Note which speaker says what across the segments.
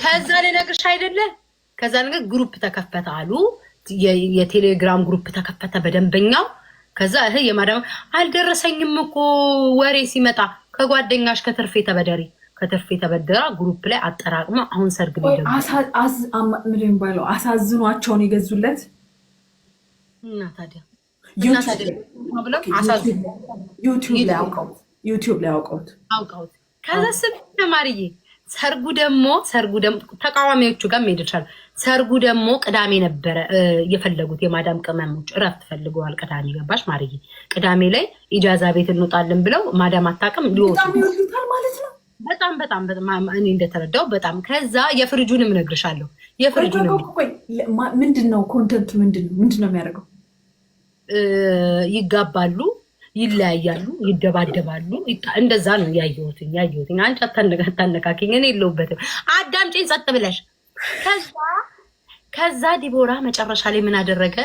Speaker 1: ከዛ ለነገርሽ አይደለ ከዛ ነገር ግሩፕ ተከፈተ አሉ የቴሌግራም ግሩፕ ተከፈተ በደንበኛው ከዛ የማዳም አልደረሰኝም እኮ ወሬ ሲመጣ ከጓደኛሽ ከተርፌ ተበደሪ ከተርፌ ተበደራ ግሩፕ ላይ አጠራቅማ አሁን ሰርግ ላይ
Speaker 2: ምንም ባለው አሳዝኗቸው ነው የገዙለት
Speaker 1: እና ታዲያ
Speaker 2: ዩቲዩብ ላይ አውቀውት
Speaker 1: ከዛ ማርዬ ሰርጉ ደግሞ ተቃዋሚዎቹ ጋር ሄደቻል ሰርጉ ደግሞ ቅዳሜ ነበረ የፈለጉት የማዳም ቅመሞች እረፍት ፈልገዋል ቅዳሜ ገባሽ ማርዬ ቅዳሜ ላይ ኢጃዛ ቤት እንወጣለን ብለው ማዳም አታውቅም ሊወጡ በጣም እኔ እንደተረዳው በጣም ከዛ የፍሪጁንም እነግርሻለሁ የፍሪጁንም
Speaker 2: ምንድነው ኮንተንቱ ምንድነው የሚያደርገው
Speaker 1: ይጋባሉ ይለያያሉ ይደባደባሉ እንደዛ ነው ያየሁትኝ አንቺ አታነካኪኝ እኔ የለሁበትም አዳምጪኝ ጸጥ ብለሽ ከዛ ዲቦራ መጨረሻ ላይ ምን አደረገ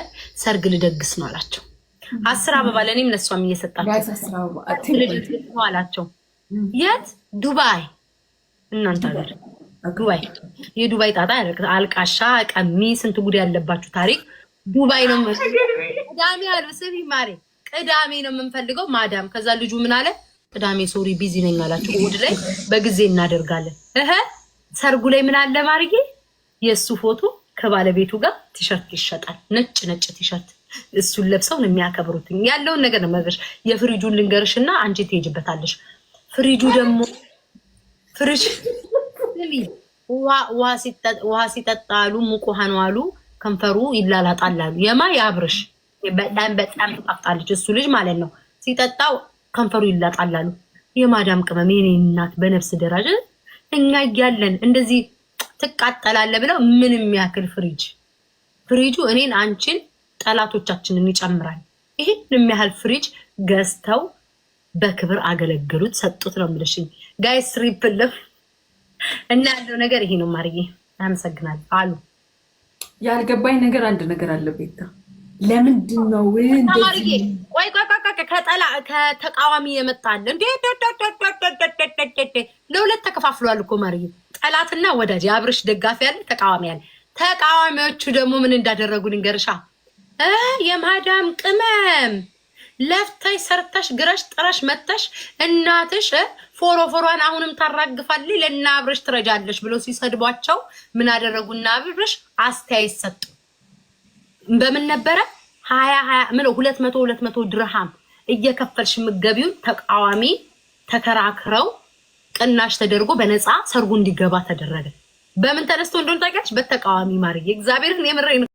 Speaker 1: ሰርግ ልደግስ ነው አላቸው 10 አበባ ለኔም ለሷም እየሰጣቸው አላቸው የት ዱባይ እናንተ ሀገር ዱባይ የዱባይ ጣጣ አልቃሻ ቀሚ ስንት ጉድ ያለባችሁ ታሪክ ዱባይ ነው ቅዳሜ አሉ ስሚ ማሬ ቅዳሜ ነው የምንፈልገው ማዳም ከዛ ልጁ ምን አለ ቅዳሜ ሶሪ ቢዚ ነኝ አላችሁ እሑድ ላይ በጊዜ እናደርጋለን ሰርጉ ላይ ምን አለ ማርዬ የሱ ፎቶ ከባለቤቱ ጋር ቲሸርት ይሸጣል ነጭ ቲሸርት እሱን ለብሰው ነው የሚያከብሩት ያለውን ነገር ነው ማለት የፍሪጁን ልንገርሽና አንቺ ትሄጂበታለሽ ፍሪጁ ደግሞ ፍሪጅ ውሃ ሲጠጣሉ ሙቅ ውሃ ነው አሉ ከንፈሩ ይላላጣላሉ የማ ያብርሽ በጣም ተጣጣለች እሱ ልጅ ማለት ነው ሲጠጣው ከንፈሩ ይላጣላሉ የማዳም ቅመም የኔ እናት በነፍስ ደረጃ እኛ ያያለን እንደዚህ ተቃጠላለ ብለው ምንም ያክል ፍሪጁ እኔን አንቺን ጠላቶቻችንን ይጨምራል ይሄን የሚያህል ፍሪጅ ገዝተው በክብር አገለገሉት ሰጡት ነው የምልሽኝ ጋይስ ሪፕልፍ እና ያለው ነገር ይሄ ነው ማርዬ አመሰግናለሁ አሉ
Speaker 2: ያልገባኝ ነገር አንድ ነገር አለ ቤታ ለምንድን ነው
Speaker 1: ማርዬ ቆይ ከተቃዋሚ የመጣል እንዴ ለሁለት ተከፋፍሏል እኮ ማርዬ ጠላትና ወዳጅ አብርሽ ደጋፊ ያለ ተቃዋሚ ያለ ተቃዋሚዎቹ ደግሞ ምን እንዳደረጉ ልንገርሻ የማዳም ቅመም ለፍተሽ ሰርተሽ ግረሽ ጥረሽ መተሽ እናትሽ ፎሮፎሯን አሁንም ታራግፋለች ለና አብርሽ ትረጃለሽ ብሎ ሲሰድቧቸው ምን አደረጉና አብርሽ አስተያየት ሰጡ በምን ነበረ 200 ድርሃም እየከፈልሽ ምገቢው ተቃዋሚ ተከራክረው ቅናሽ ተደርጎ በነፃ ሰርጉ እንዲገባ ተደረገ በምን ተነስቶ እንደሆነ ታውቂያለሽ በተቃዋሚ ማርዬ እግዚአብሔርን የምሬን